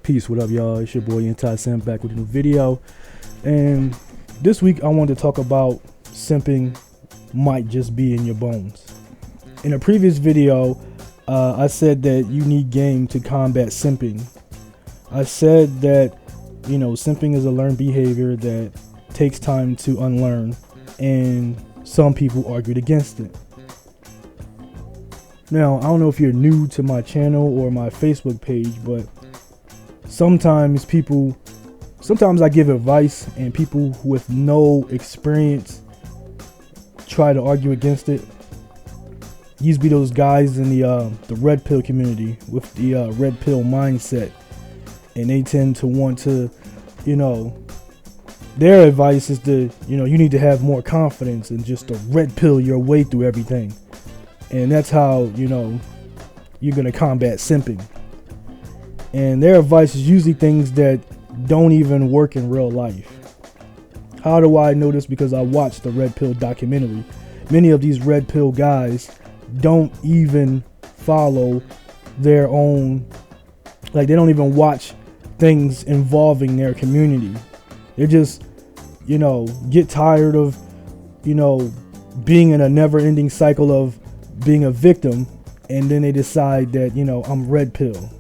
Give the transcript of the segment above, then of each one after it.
Peace, what up y'all? It's your boy Anti-Simp back with a new video. And this week I wanted to talk about simping might just be in your bones. In a previous video, I said that you need game to combat simping. I said that, you know, simping is a learned behavior that takes time to unlearn, and some people argued against it. Now, I don't know if you're new to my channel or my Facebook page, but sometimes I give advice and people with no experience try to argue against it. These be those guys in the red pill community with the red pill mindset, and they tend to want to, you know, their advice is to, you know, you need to have more confidence and just to red pill your way through everything. And that's how, you know, you're going to combat simping. And their advice is usually things that don't even work in real life. How do I know this? Because I watched the red pill documentary. Many of these red pill guys don't even follow their own, like they don't even watch things involving their community. They just, you know, get tired of, you know, being in a never-ending cycle of being a victim, and then they decide that, you know, I'm red pill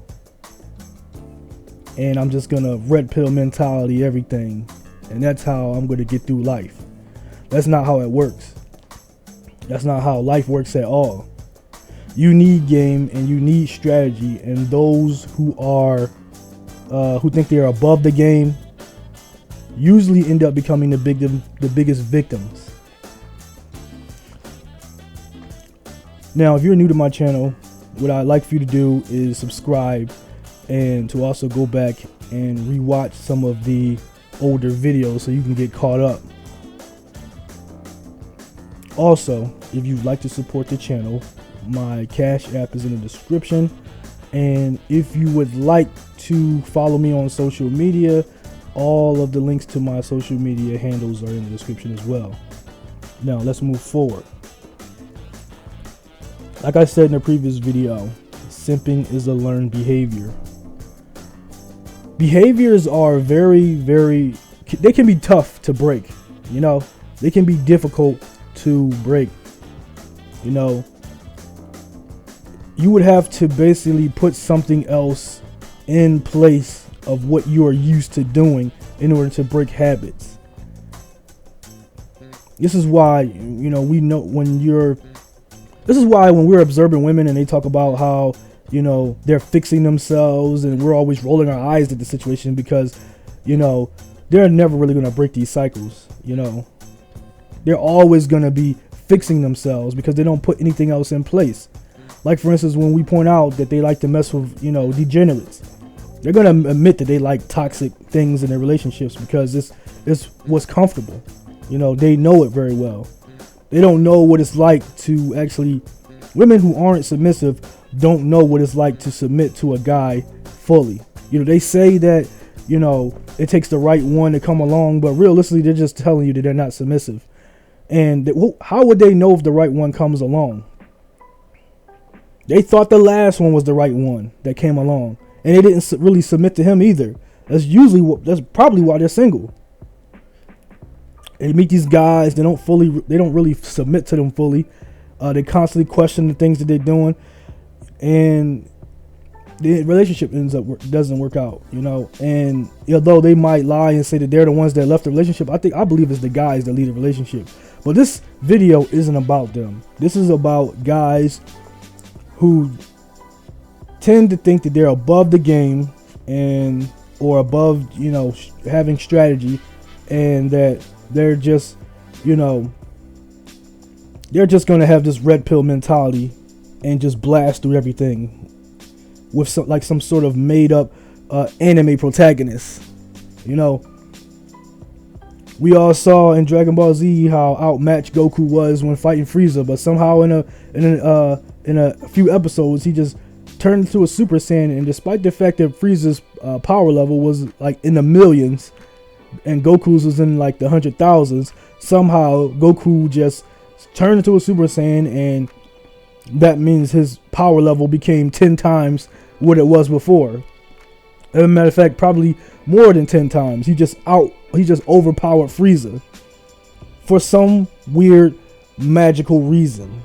and I'm just gonna red pill mentality everything, and that's how I'm gonna get through life. That's not how it works. That's not how life works at all. You need game and you need strategy, and those who are who think they're above the game usually end up becoming the biggest victims. Now, if you're new to my channel, what I'd like for you to do is subscribe, and to also go back and rewatch some of the older videos so you can get caught up. Also, if you'd like to support the channel, my CashApp is in the description, and if you would like to follow me on social media, all of the links to my social media handles are in the description as well. Now, let's move forward. Like I said in the previous video, simping is a learned behavior. Behaviors are they can be tough to break. You know, they can be difficult to break. You know, you would have to basically put something else in place of what you are used to doing in order to break habits. This is why, you know, this is why when we're observing women and they talk about how, you know, they're fixing themselves, and we're always rolling our eyes at the situation, because, you know, they're never really going to break these cycles. You know, they're always going to be fixing themselves because they don't put anything else in place. Like, for instance, when we point out that they like to mess with, you know, degenerates, they're going to admit that they like toxic things in their relationships because it's what's comfortable. You know, they know it very well. They don't know what it's like to actually, women who aren't submissive don't know what it's like to submit to a guy fully. You know, they say that, you know, it takes the right one to come along, but realistically, they're just telling you that they're not submissive. And how would they know if the right one comes along? They thought the last one was the right one that came along, and they didn't really submit to him either. That's probably why they're single. They meet these guys, they don't really submit to them fully. They constantly question the things that they're doing, and the relationship doesn't work out, you know. And although they might lie and say that they're the ones that left the relationship, I believe it's the guys that lead the relationship. But this video isn't about them. This is about guys who tend to think that they're above the game or above, you know, having strategy, and that they're just, you know, they're just going to have this red pill mentality and just blast through everything with some sort of made up anime protagonist. You know, we all saw in Dragon Ball Z how outmatched Goku was when fighting Frieza, but somehow in a few episodes he just turned into a Super Saiyan, and despite the fact that Frieza's power level was like in the millions and Goku's was in like the 100,000s, somehow Goku just turned into a Super Saiyan, and that means his power level became 10 times what it was before. As a matter of fact, probably more than 10 times. He just overpowered Frieza for some weird magical reason.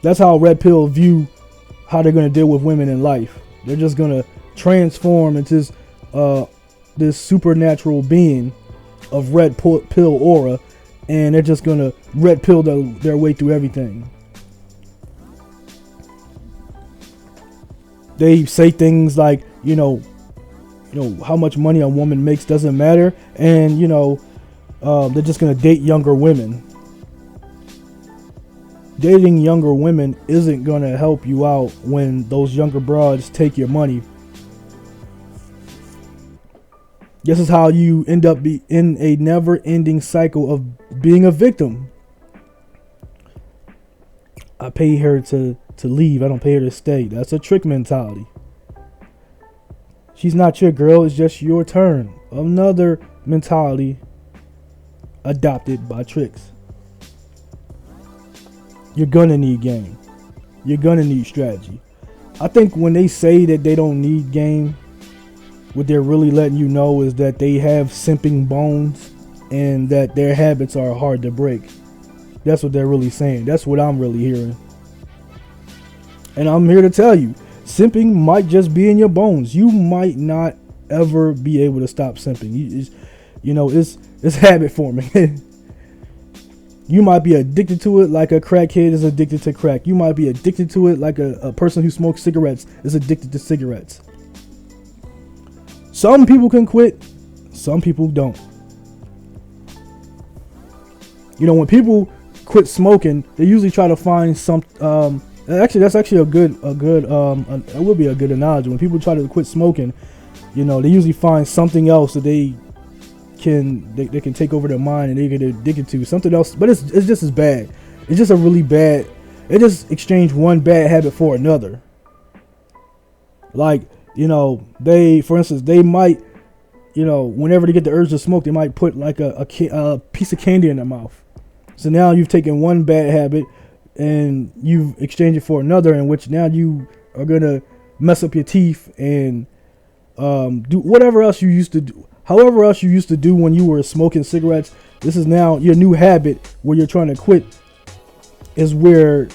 That's how Red Pill view how they're going to deal with women in life. They're just going to transform into this supernatural being of Red Pill aura, and they're just going to Red Pill their way through everything. They say things like, you know, how much money a woman makes doesn't matter, and they're just gonna date younger women. Dating younger women isn't gonna help you out when those younger broads take your money. This is how you end up in a never-ending cycle of being a victim. I pay her to leave. I don't pay her to stay. That's a trick mentality. She's not your girl. It's just your turn. Another mentality adopted by tricks. You're gonna need game. You're gonna need strategy. I think when they say that they don't need game, what they're really letting you know is that they have simping bones and that their habits are hard to break. That's what they're really saying. That's what I'm really hearing. And I'm here to tell you, simping might just be in your bones. You might not ever be able to stop simping. It's habit forming. You might be addicted to it like a crackhead is addicted to crack. You might be addicted to it like a person who smokes cigarettes is addicted to cigarettes. Some people can quit, some people don't. When people quit smoking, they usually try to find some that's actually a good it would be a good analogy. When people try to quit smoking, they usually find something else that they can take over their mind and they get addicted to, something else, but it's just as bad. It's just a really bad. They just exchange one bad habit for another. Like, for instance, they might, whenever they get the urge to smoke, they might put like a piece of candy in their mouth. So now you've taken one bad habit and you've exchanged it for another, in which now you are gonna mess up your teeth and do whatever else you used to do. However else you used to do when you were smoking cigarettes, this is now your new habit where you're trying to quit. Is where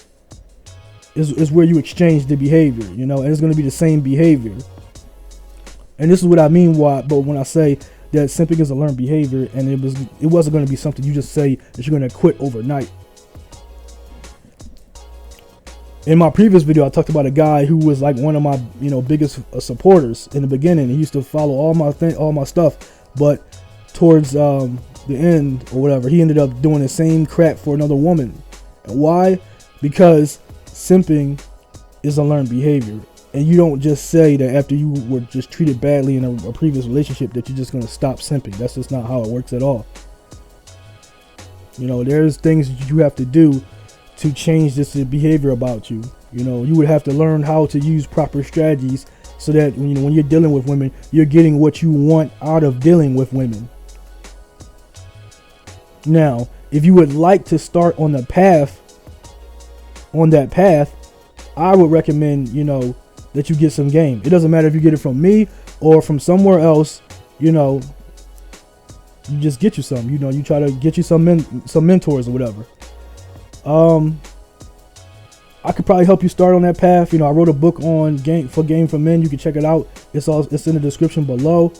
you exchange the behavior, and it's going to be the same behavior. And this is what I mean but when I say that simping is a learned behavior, and it wasn't going to be something you just say that you're going to quit overnight. In my previous video, I talked about a guy who was like one of my biggest supporters in the beginning. He used to follow all my stuff, but towards the end or whatever, he ended up doing the same crap for another woman. And why? Because simping is a learned behavior, and you don't just say that after you were just treated badly in a previous relationship that you're just going to stop simping. That's just not how it works at all. There's things you have to do to change this behavior about you. You would have to learn how to use proper strategies so that when you're dealing with women, you're getting what you want out of dealing with women. Now, if you would like to start on that path, I would recommend, that you get some game. It doesn't matter if you get it from me or from somewhere else, you just get you some, you try to get you some mentors or whatever. I could probably help you start on that path. I wrote a book on game for men. You can check it out. It's in the description below.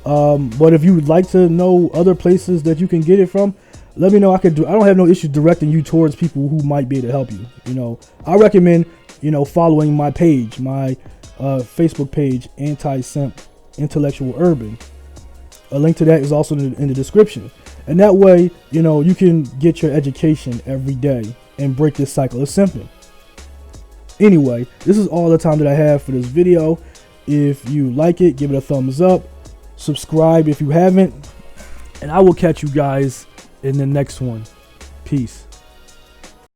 But if you would like to know other places that you can get it from, let me know. I don't have no issues directing you towards people who might be able to help you. I recommend, following my page, my Facebook page, Anti-Simp Intellectual Urban. A link to that is also in the description. And that way, you can get your education every day and break this cycle of simping. Anyway, this is all the time that I have for this video. If you like it, give it a thumbs up. Subscribe if you haven't. And I will catch you guys in the next one. Peace.